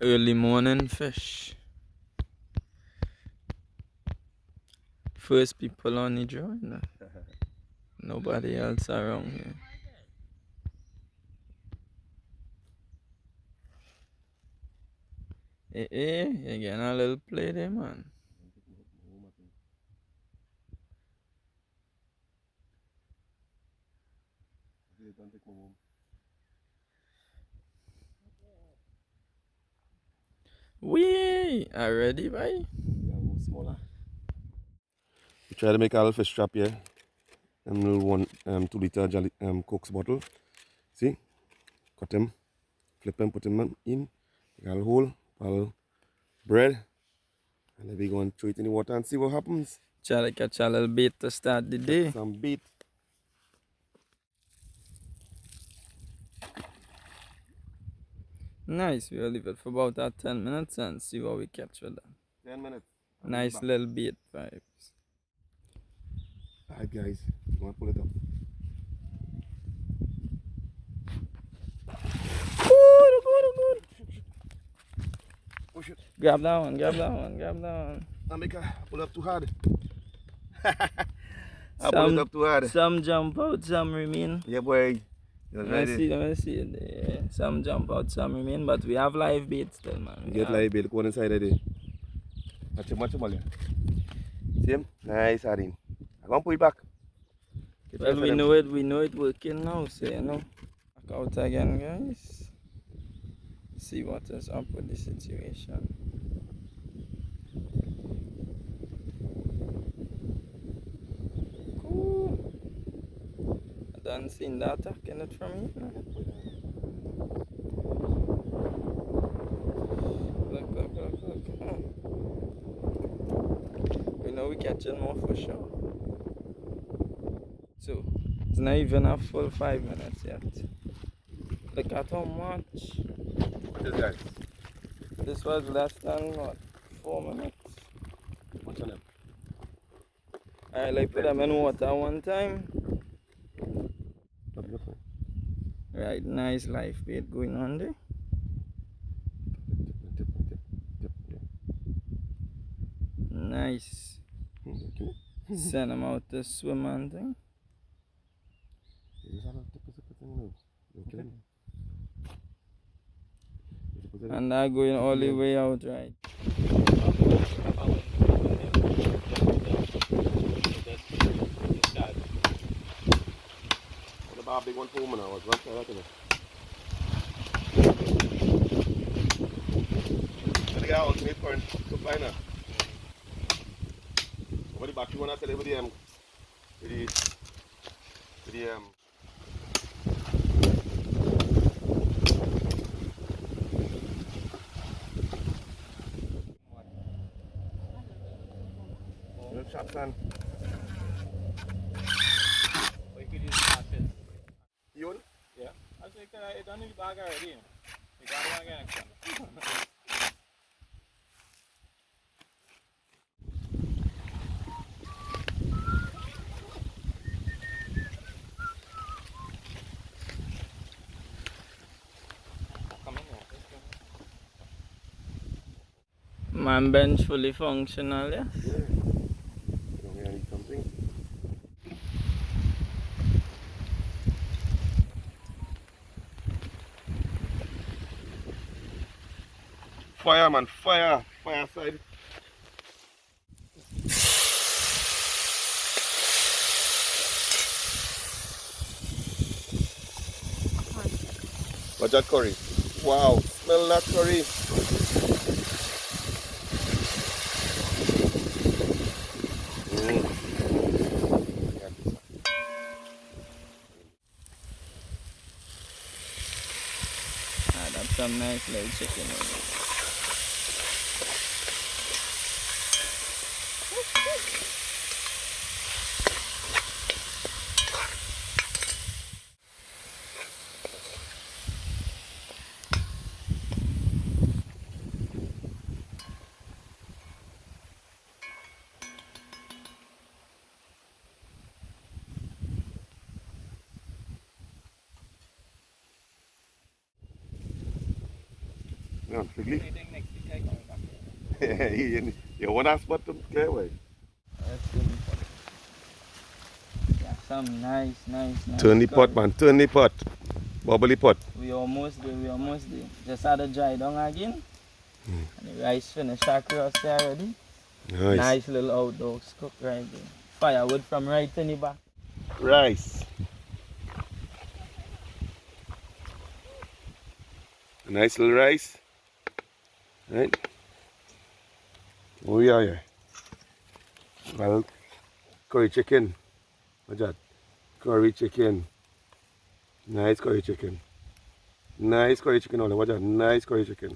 Early morning fish. First people on the joint. Nobody else around here. Hey, you getting a little play there, man. We already, bye. Smaller. We try to make a little fish trap here. Little 2 liter jelly, Coke's bottle. See? Cut him, flip him, put him in. Make a hole, pile bread. And then we go and throw it in the water and see what happens. Try to catch a little bait to start the day. Get some bait. Nice, we'll leave it for about 10 minutes and see what we catch with that. 10 minutes. Nice little bait vibes. Alright guys, you want to pull it up? Good. Push it. Grab that one, grab that one, grab that one. I make a pull up too hard. I pull it up too hard. Some jump out, some remain. Yeah boy. Let me see it there. Some jump out, some remain, but we have live bait still, man. You get live bait, go on inside of there. Watch him, see him? Nice, Arin. I'm going to put it back. Well, we know it working now, so you know. Back out again, guys. See what is up with the situation. Cool. I done seen that attacking it from here. No? Look. We know we catching more for sure. So, it's not even a full 5 minutes yet. Look at how much. What is that? This was less than what? 4 minutes. Watch on them. I like put them in water one time. Right, nice life bait going on there. Nice. Send them out to swim and thing. And they're going all the way out, right? The big one for woman, I was going to try that to me. And the guy was made for supply now. Over the back, you want to tell everybody, little chops on. We could use catfish. You want? Yeah. I think I done the bag already. We got one again. Man bench fully functional, yes? Yeah. You need something? Fire, man, fire! Fire side. What's that curry? Wow, smell that curry. That's some nice little chicken. Yeah, Figley. Anything next week I come back. You want that spot to clear away? Let's do it. Yeah, some nice. Turn the curry. pot, man. Turn the pot. Bubbly pot. We almost there. Just add the dry down again. And the rice finished across there already. Nice. Nice little outdoors cook right there. Firewood from right in the back. Rice. A nice little rice. Right? Oh yeah, yeah. Well, curry chicken. What's that? Curry chicken. Nice curry chicken. Nice curry chicken. What's that? Nice curry chicken.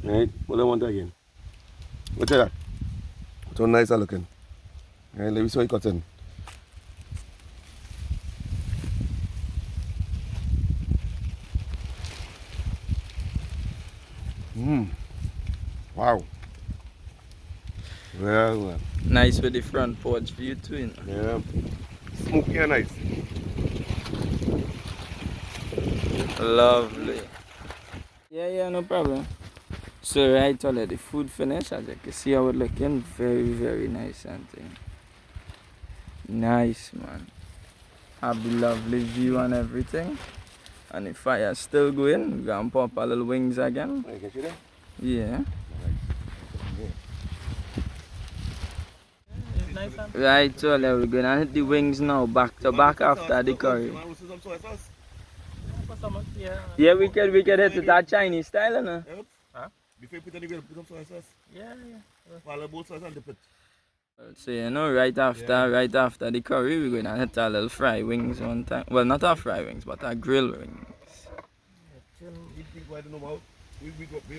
Right? What do I want again? What's that? So nice looking. Right, let me see how it cuts in. Wow. Well. Nice with the front porch view too. You know? Yeah. Smoky and nice. Lovely. Yeah, no problem. So right already food finished. As you can see how it looking. Very nice and thing. Nice, man. Have the lovely view and everything. And the fire still going. We're gonna pop a little wings again. I get you there? Yeah. It's nice and Right, so we're gonna hit the wings now, back to back after the curry. put some here. Yeah, we can hit it that Chinese style, you know? Huh? Before you put any put some soy sauce. Yeah. Follow both sauce and dip it. So you know, right after the curry, we're gonna hit a little fry wings one time. Well, not our fry wings, but our grill wings.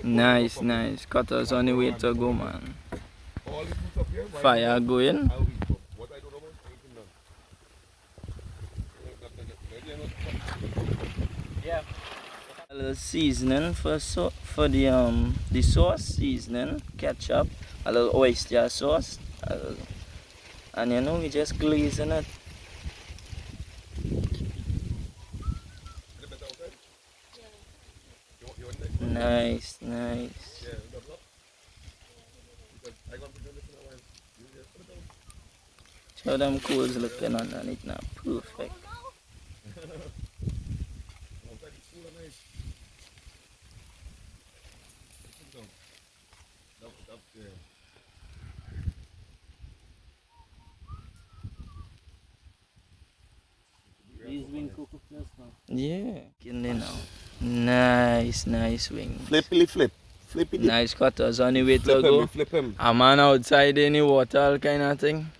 Nice. Cutters on the way to go, man. Fire going. Yeah. A little seasoning for the sauce seasoning, ketchup, a little oyster sauce, and you know we just glazing it. Nice. How them coals looking underneath now, perfect. These wings cook just now. Yeah, getting there now. Nice wing. Flip. Nice cutters on the way to go. Flip him. A man outside in the water kind of thing.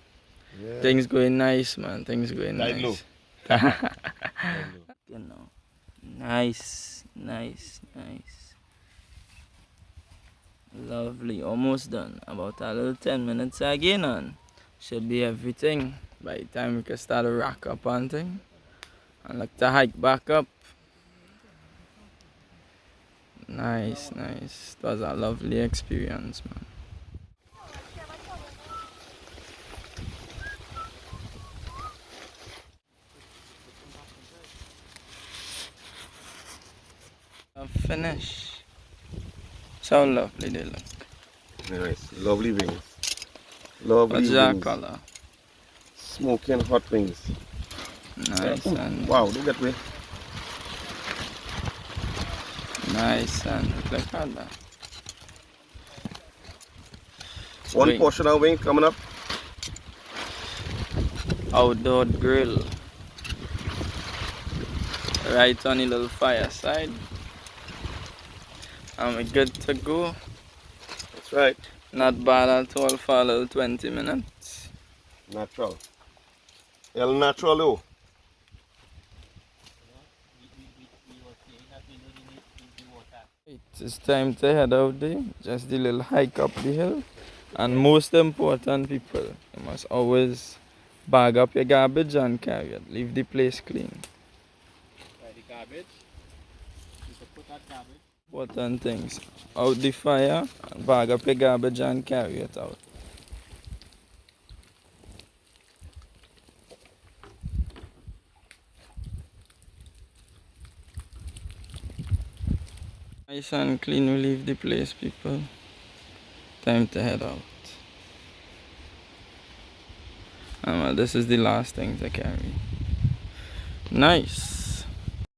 Yeah. Things going nice, man. Things going Tide low. nice. You know. Nice. Lovely. Almost done. About a little 10 minutes again and should be everything. By the time we can start to rack up and thing. And like to hike back up. Nice. It was a lovely experience, man. Finish. So lovely they look. Nice. Lovely wings. Lovely What's that wings. color? Smoky and hot wings. Nice and wow, look at me. nice and look at that. One Wing. portion of wing coming up. Outdoor grill. Right on the little fireside. And we're good to go. That's right. Not bad at all for a little 20 minutes. Natural. El natural though. It's time to head out there. Just the little hike up the hill. And most important, people, you must always bag up your garbage and carry it. Leave the place clean. The garbage. You can put that garbage. Important things. Out the fire, and bag up your garbage and carry it out. Nice and clean we leave the place, people. Time to head out. This is the last thing to carry. Nice.